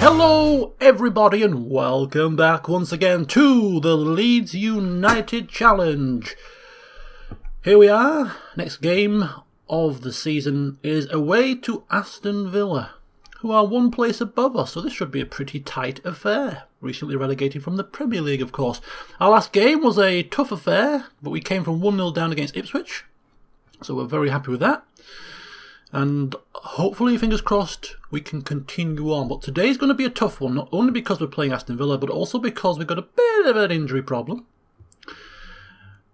Hello everybody and welcome back once again to the Leeds United Challenge. Here we are. Next game of the season is away to Aston Villa, who are one place above us, so this should be a pretty tight affair. Recently relegated from the Premier League, of course. Our last game was a tough affair, but we came from 1-0 down against Ipswich, so we're very happy with that. And hopefully, fingers crossed, we can continue on. But today's going to be a tough one, not only because we're playing Aston Villa, but also because we've got a bit of an injury problem.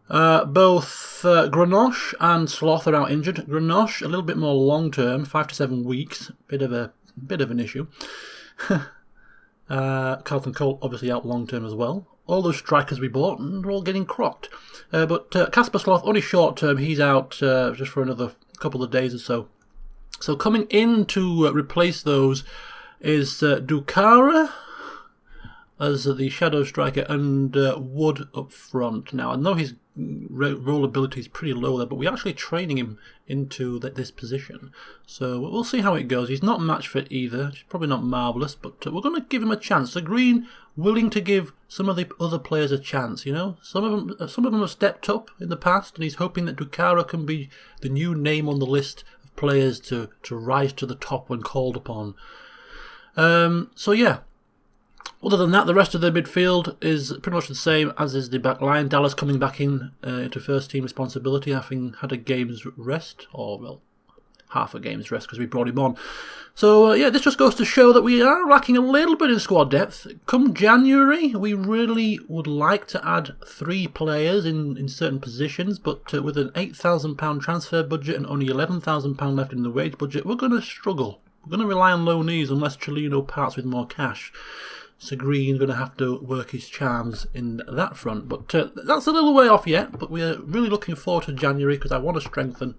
Both Greenoche and Sloth are out injured. Greenoche a little bit more long term, 5 to 7 weeks, bit of an issue. Carlton Cole obviously out long term as well. All those strikers we bought, and they're all getting crocked. But Casper Sloth only short term. He's out just for another couple of days or so. So coming in to replace those is Dukara as the shadow striker and Wood up front. Now, I know his role ability is pretty low there, but we're actually training him into this position. So we'll see how it goes. He's not match fit either. He's probably not marvellous, but we're going to give him a chance. So Green willing to give some of the other players a chance, you know. Some of them have stepped up in the past, and he's hoping that Dukara can be the new name on the list of players to rise to the top when called upon. So yeah. Other than that, the rest of the midfield is pretty much the same as is the back line. Dallas coming back into first team responsibility, having had a game's rest, or well, half a game's rest because we brought him on. So yeah, this just goes to show that we are lacking a little bit in squad depth. Come January, we really would like to add 3 players in certain positions, but with an £8,000 transfer budget and only £11,000 left in the wage budget, we're going to struggle. We're going to rely on low knees unless Cellino parts with more cash. So Green's going to have to work his charms in that front. But that's a little way off yet. But we're really looking forward to January because I want to strengthen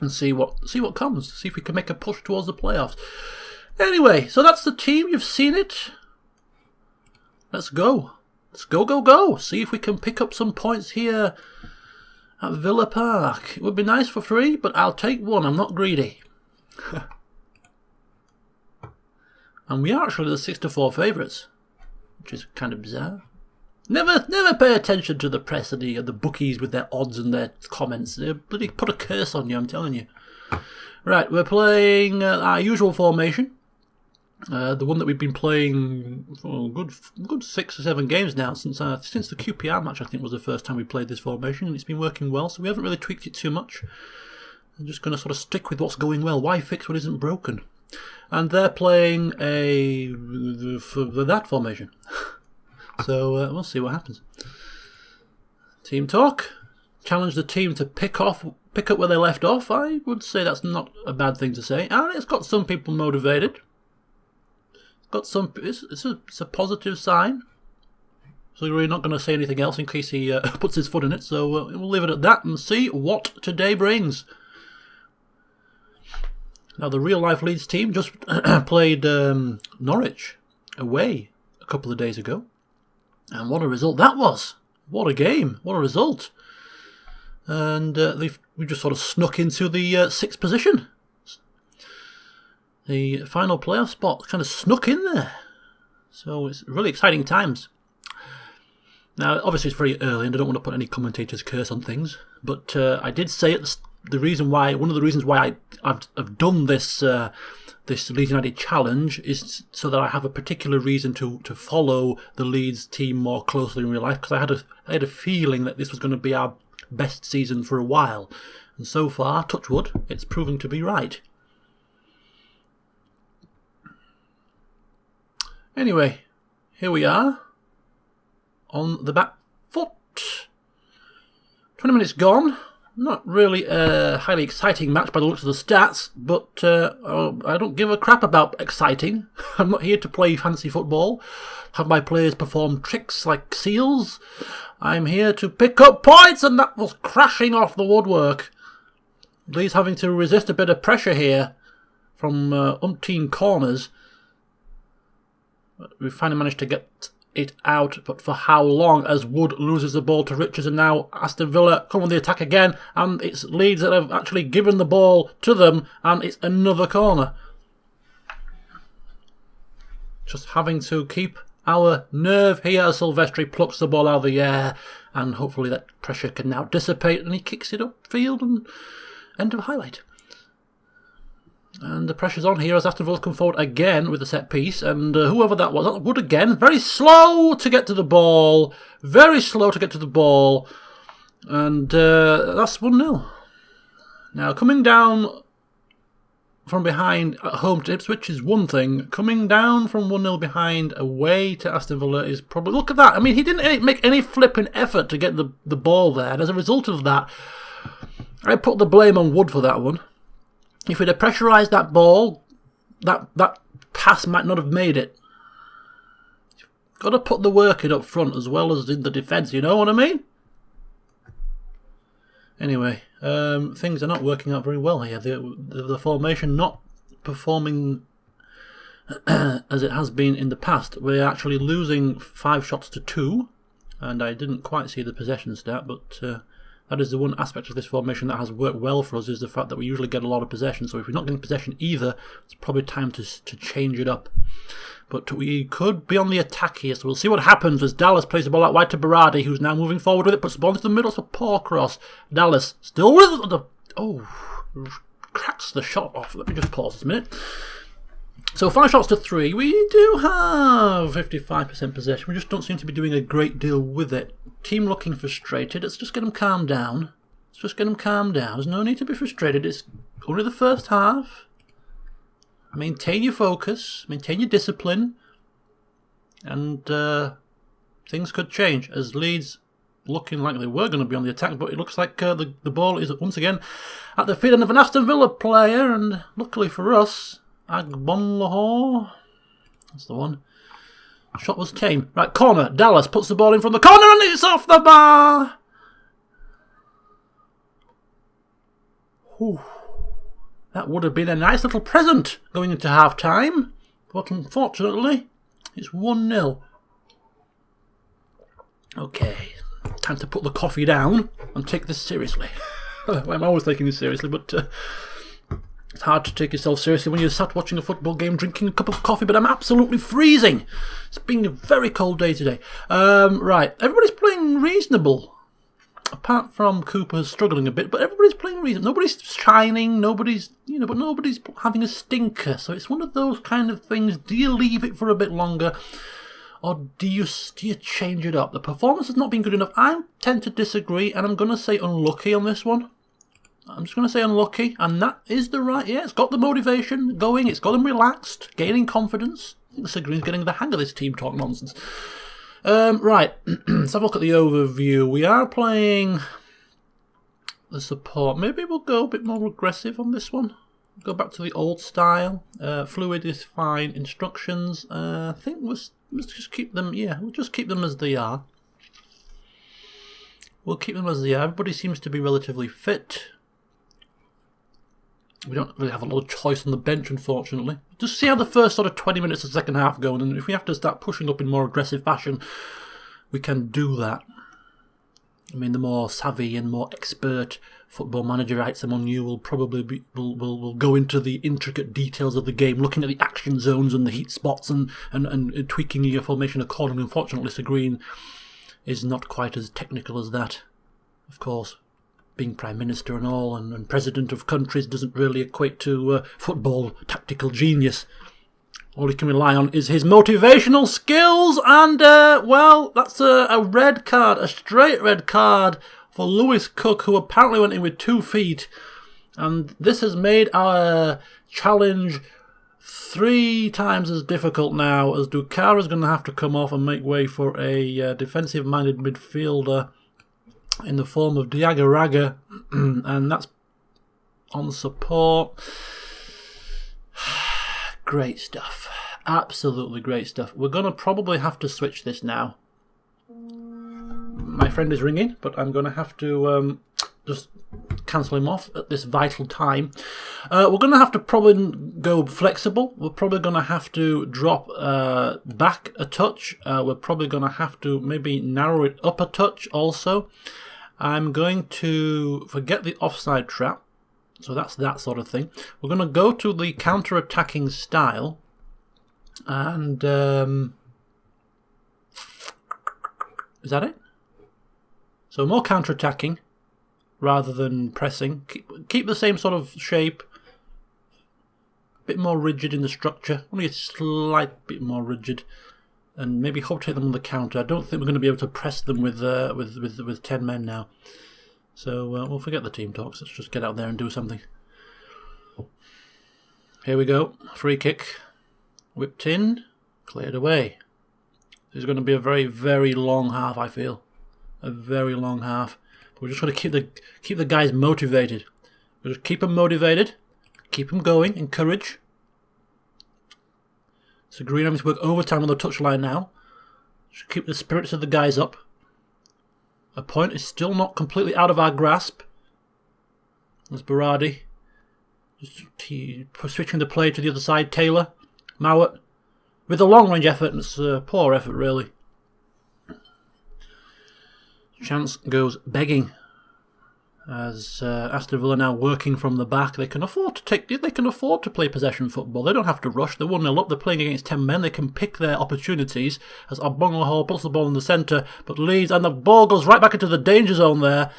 and see what comes. See if we can make a push towards the playoffs. Anyway, so that's the team. You've seen it. Let's go. Let's go. See if we can pick up some points here at Villa Park. It would be nice for 3, but I'll take 1. I'm not greedy. And we are actually the 6-4 favourites, which is kind of bizarre. Never pay attention to the press and the bookies with their odds and their comments. They bloody put a curse on you, I'm telling you. Right, we're playing our usual formation. The one that we've been playing for a good 6 or 7 games now, since the QPR match, I think, was the first time we played this formation, and it's been working well, so we haven't really tweaked it too much. I'm just going to sort of stick with what's going well. Why fix what isn't broken? And they're playing that formation. So we'll see what happens. Team talk. Challenge the team to pick up where they left off. I would say that's not a bad thing to say. And it's got some people motivated. It's a positive sign. So we're not going to say anything else in case he puts his foot in it. So we'll leave it at that and see what today brings. Now, the real-life Leeds team just played Norwich away a couple of days ago. And what a result that was. What a game. What a result. And we just sort of snuck into the 6th position. The final playoff spot kind of snuck in there. So it's really exciting times. Now, obviously it's very early and I don't want to put any commentator's curse on things. But I did say one of the reasons why I've done this Leeds United challenge is so that I have a particular reason to follow the Leeds team more closely in real life, because I had a feeling that this was going to be our best season for a while, and so far, touch wood, it's proven to be right. Anyway, here we are on the back foot. 20 minutes gone. Not really a highly exciting match by the looks of the stats, but I don't give a crap about exciting. I'm not here to play fancy football, have my players perform tricks like seals. I'm here to pick up points, and that was crashing off the woodwork. Leeds having to resist a bit of pressure here from umpteen corners. We finally managed to get it out, but for how long, as Wood loses the ball to Richards, and now Aston Villa come on the attack again, and it's Leeds that have actually given the ball to them, and it's another corner. Just having to keep our nerve here as Silvestri plucks the ball out of the air, and hopefully that pressure can now dissipate, and he kicks it upfield, and end of highlight. And the pressure's on here as Aston Villa come forward again with the set piece, and whoever that was, Wood again, very slow to get to the ball, and that's 1-0. Now, coming down from behind at home to Ipswich is one thing. Coming down from 1-0 behind away to Aston Villa is probably... Look at that. I mean, he didn't make any flipping effort to get the ball there. And as a result of that, I put the blame on Wood for that one. If he'd have pressurised that ball, that pass might not have made it. Got to put the work in up front as well as in the defence, you know what I mean? Anyway, things are not working out very well here. The formation not performing as it has been in the past. We're actually losing 5 shots to 2, and I didn't quite see the possession stat, but that is the one aspect of this formation that has worked well for us, is the fact that we usually get a lot of possession. So if we're not getting possession either, it's probably time to change it up. But we could be on the attack here, so we'll see what happens as Dallas plays the ball out wide to Berardi, who's now moving forward with it, puts the ball into the middle for poor cross. Dallas still with the... Oh, cracks the shot off. Let me just pause this a minute. So 5 shots to 3. We do have 55% possession. We just don't seem to be doing a great deal with it. Team looking frustrated. Let's just get them calmed down. There's no need to be frustrated. It's only the first half. Maintain your focus, maintain your discipline, and things could change as Leeds looking like they were going to be on the attack, but it looks like the ball is once again at the feet of an Aston Villa player, and luckily for us, Agbonlahor, that's the one. Shot was tame. Right, corner. Dallas puts the ball in from the corner and it's off the bar. Whew. That would have been a nice little present going into half-time, but unfortunately, it's 1-0. Okay, time to put the coffee down and take this seriously. I'm always taking this seriously, but it's hard to take yourself seriously when you're sat watching a football game drinking a cup of coffee, but I'm absolutely freezing. It's been a very cold day today. Right, everybody's playing reasonable. Apart from Cooper struggling a bit, but everybody's playing reasonable. Nobody's shining, nobody's having a stinker. So it's one of those kind of things. Do you leave it for a bit longer, or do you change it up? The performance has not been good enough. I tend to disagree, and I'm going to say unlucky on this one. I'm just going to say unlucky, and that is the right... Yeah, it's got the motivation going, it's got them relaxed, gaining confidence. I think Sigreen's getting the hang of this team talk nonsense. Right, let's have a look at the overview. We are playing the support. Maybe we'll go a bit more aggressive on this one. Go back to the old style. Fluid is fine. Instructions, I think let's just keep them, we'll just keep them as they are. Everybody seems to be relatively fit. We don't really have a lot of choice on the bench, unfortunately. Just see how the first sort of 20 minutes of the second half go, and if we have to start pushing up in more aggressive fashion, we can do that. I mean, the more savvy and more expert football managerites among you will probably will go into the intricate details of the game, looking at the action zones and the heat spots and tweaking your formation accordingly. Unfortunately, Sigreen is not quite as technical as that, of course. Being Prime Minister and all, and President of countries doesn't really equate to football tactical genius. All he can rely on is his motivational skills, and, well, that's a red card, a straight red card for Lewis Cook, who apparently went in with 2 feet, and this has made our challenge 3 times as difficult now, as Dukar is going to have to come off and make way for a defensive-minded midfielder in the form of Diagaraga, and that's on support. Great stuff. Absolutely great stuff. We're going to probably have to switch this now. My friend is ringing, but I'm going to have to just cancel him off at this vital time. We're going to have to probably go flexible. We're probably going to have to drop back a touch. We're probably going to have to maybe narrow it up a touch also. I'm going to forget the offside trap. So that's that sort of thing. We're going to go to the counter-attacking style. And is that it? So more counter-attacking rather than pressing. Keep the same sort of shape. A bit more rigid in the structure. Only a slight bit more rigid. And maybe hope to hit them on the counter. I don't think we're going to be able to press them with 10 men now. So we'll forget the team talks. Let's just get out there and do something. Here we go. Free kick. Whipped in. Cleared away. This is going to be a very, very long half, I feel. A very long half. But we're just going to keep the guys motivated. We'll just keep them motivated. Keep them going. Encourage. So Green having to work overtime on the touchline now. Just keep the spirits of the guys up. A point is still not completely out of our grasp. There's Berardi. Just switching the play to the other side. Taylor. Mowat. With a long range effort, and it's a poor effort really. Chance goes begging as Aston Villa now working from the back. They can afford to play possession football. They don't have to rush. They're 1-0 up. They're playing against 10 men. They can pick their opportunities as Agbonlahor puts the ball in the centre, but Leeds, and the ball goes right back into the danger zone there.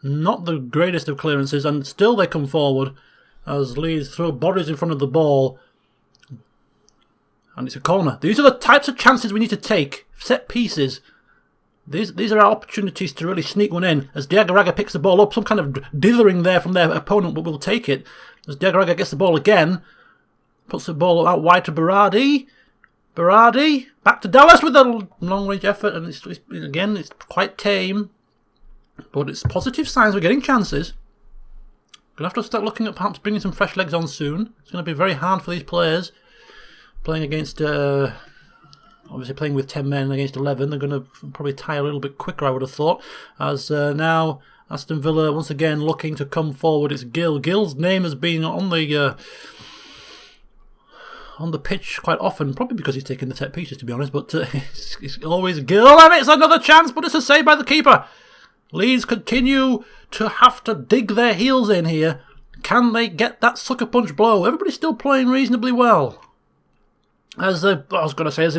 Not the greatest of clearances, and still they come forward as Leeds throw bodies in front of the ball. And it's a corner. These are the types of chances we need to take. Set pieces. These are our opportunities to really sneak one in. As Diagouraga picks the ball up, some kind of dithering there from their opponent, but we'll take it. As Diagouraga gets the ball again, puts the ball out wide to Berardi. Berardi, back to Dallas with a long-range effort, and it's quite tame. But it's positive signs we're getting chances. Going to have to start looking at perhaps bringing some fresh legs on soon. It's going to be very hard for these players. Playing against, obviously playing with 10 men against 11, they're going to probably tire a little bit quicker, I would have thought. As now Aston Villa once again looking to come forward. It's Gill. Gill's name has been on the pitch quite often, probably because he's taken the set pieces, to be honest. But it's always Gill, and it's another chance, but it's a save by the keeper. Leeds continue to have to dig their heels in here. Can they get that sucker punch blow? Everybody's still playing reasonably well. As they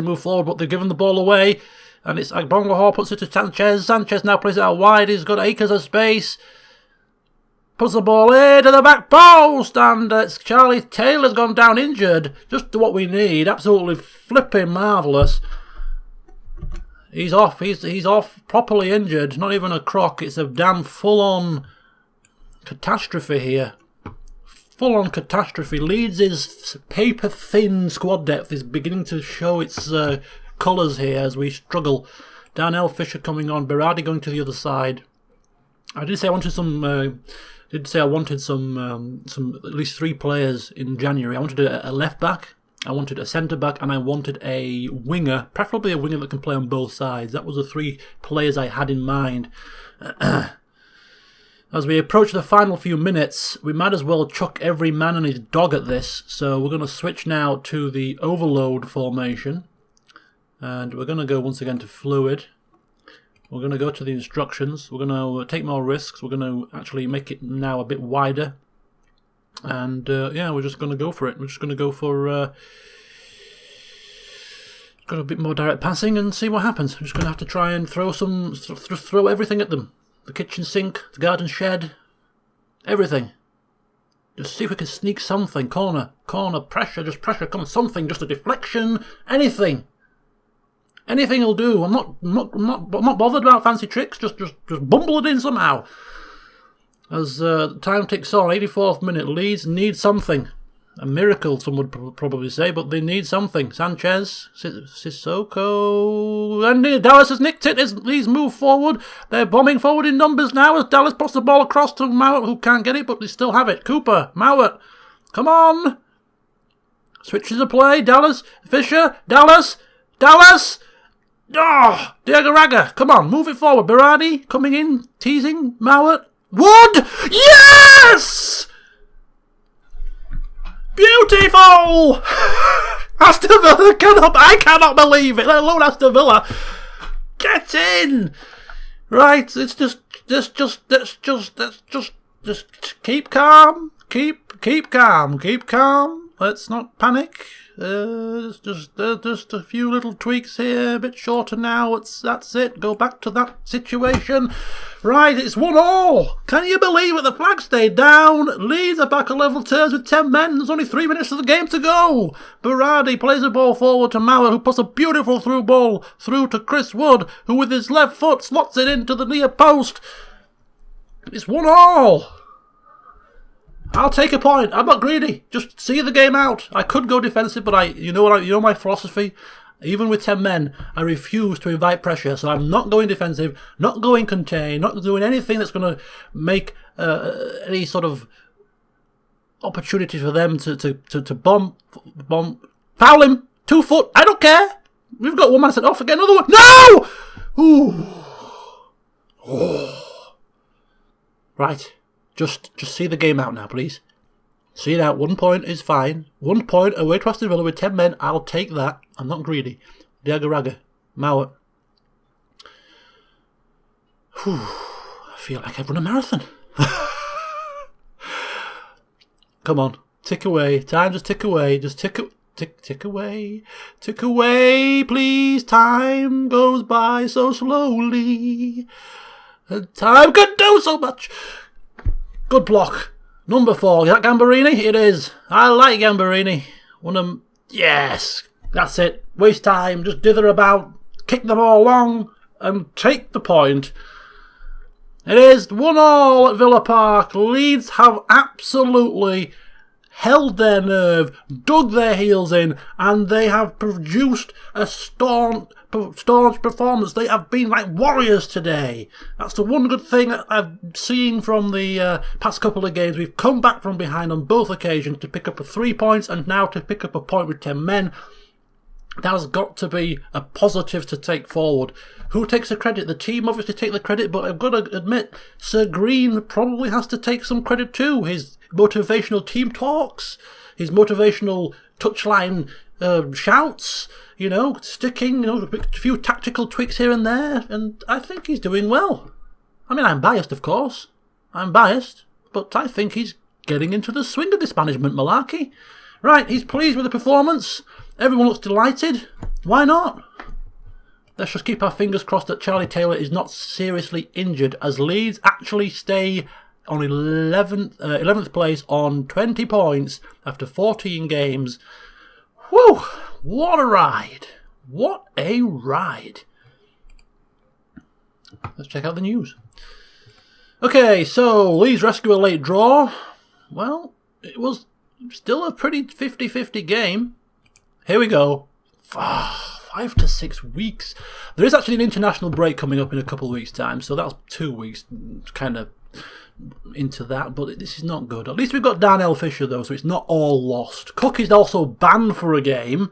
move forward, but they've given the ball away, and it's Agbonlahor puts it to Sanchez. Sanchez now plays it out wide. He's got acres of space. Puts the ball into the back post, and it's Charlie Taylor's gone down injured. Just what we need. Absolutely flipping marvellous. He's off. He's off properly injured. Not even a crock. It's a damn full-on catastrophe here. Full-on catastrophe. Leeds' paper-thin squad depth is beginning to show its colours here as we struggle. Darnell Fisher coming on. Berardi going to the other side. I did say I wanted some. At least 3 players in January. I wanted a left back. I wanted a centre back, and I wanted a winger, preferably a winger that can play on both sides. That was the 3 players I had in mind. As we approach the final few minutes, we might as well chuck every man and his dog at this. So we're going to switch now to the overload formation. And we're going to go once again to fluid. We're going to go to the instructions. We're going to take more risks. We're going to actually make it now a bit wider. And yeah, we're just going to go for it. We're just going to go for got a bit more direct passing and see what happens. We're just going to have to try and throw everything at them. The kitchen sink, the garden shed, everything. Just see if we can sneak something. Corner, pressure, come on, something, just a deflection, anything. Anything will do. I'm not bothered about fancy tricks. Just bumble it in somehow. As time ticks on, 84th minute, Leeds need something. A miracle, some would probably say, but they need something. Sanchez, Sissoko, and Dallas has nicked it as Leeds move forward. They're bombing forward in numbers now as Dallas puts the ball across to Mowat, who can't get it, but they still have it. Cooper, Mowat, come on! Switches the play, Dallas, Fisher, Dallas! Oh, Diagouraga, come on, move it forward. Berardi coming in, teasing, Mowat, Wood! Yes! Beautiful! Aston Villa I cannot believe it, let alone Aston Villa. Get in! Right, it's just keep calm. let's not panic. Just a few little tweaks here, a bit shorter now. That's it. Go back to that situation. Right, it's 1-1. Can you believe it? The flag stayed down. Leeds are back on level terms with 10 men. There's only 3 minutes of the game to go. Berardi plays the ball forward to Mauer, who puts a beautiful through ball through to Chris Wood, who with his left foot slots it into the near post. It's 1-1. I'll take a point. I'm not greedy. Just see the game out. I could go defensive, but you know my philosophy. Even with 10 men, I refuse to invite pressure. So I'm not going defensive, not going contain, not doing anything that's going to make any sort of opportunity for them to bomb. Foul him. 2 foot. I don't care. We've got 1 man sent off. Again, another one. No! Ooh. Oh. Right. Just see the game out now, please. See it out. 1 point is fine. 1 point away to Aston Villa with 10 men. I'll take that. I'm not greedy. Diagaraga. Mauer. I feel like I've run a marathon. Come on. Tick away. Time just tick away. Just tick away. Tick away, please. Time goes by so slowly. And time can do so much. Good block. Number 4. Is that Gambarini? It is. I like Gambarini. Yes. That's it. Waste time. Just dither about. Kick the ball long. And take the point. It is 1-1 at Villa Park. Leeds have absolutely held their nerve, dug their heels in, and they have produced a staunch performance. They have been like warriors today. That's the one good thing I've seen from the past couple of games. We've come back from behind on both occasions to pick up 3 points and now to pick up a point with 10 men. That has got to be a positive to take forward. Who takes the credit? The team obviously take the credit, but I've got to admit, Sir Green probably has to take some credit too. His motivational team talks, his motivational touchline shouts, sticking, a few tactical tweaks here and there, and I think he's doing well. I mean, I'm biased, of course. I'm biased, but I think he's getting into the swing of this management malarkey. Right, he's pleased with the performance. Everyone looks delighted. Why not? Let's just keep our fingers crossed that Charlie Taylor is not seriously injured, as Leeds actually stay on 11th place on 20 points after 14 games. Whew! What a ride! What a ride! Let's check out the news. Okay, so Leeds rescue a late draw. Well, it was still a pretty 50-50 game. Here we go. 5 to 6 weeks. There is actually an international break coming up in a couple of weeks' time, so that's 2 weeks kind of into that, but this is not good. At least we've got Darnell Fisher, though, so it's not all lost. Cook is also banned for a game,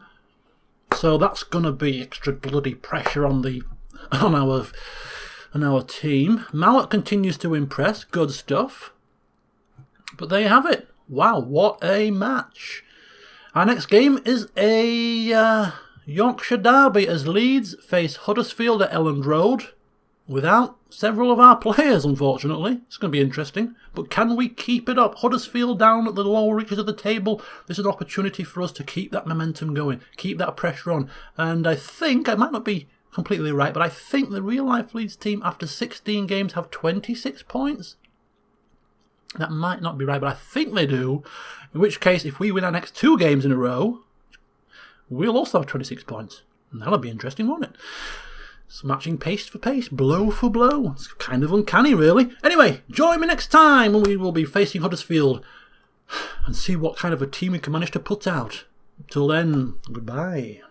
so that's going to be extra bloody pressure on our team. Mallett continues to impress. Good stuff. But there you have it. Wow, what a match. Our next game is a Yorkshire derby as Leeds face Huddersfield at Elland Road without several of our players, unfortunately. It's going to be interesting. But can we keep it up? Huddersfield down at the lower reaches of the table. This is an opportunity for us to keep that momentum going, keep that pressure on. And I think, I might not be completely right, but I think the real-life Leeds team after 16 games have 26 points. That might not be right, but I think they do. In which case, if we win our next 2 games in a row, we'll also have 26 points. And that'll be interesting, won't it? It's matching pace for pace, blow for blow. It's kind of uncanny, really. Anyway, join me next time when we will be facing Huddersfield and see what kind of a team we can manage to put out. Until then, goodbye.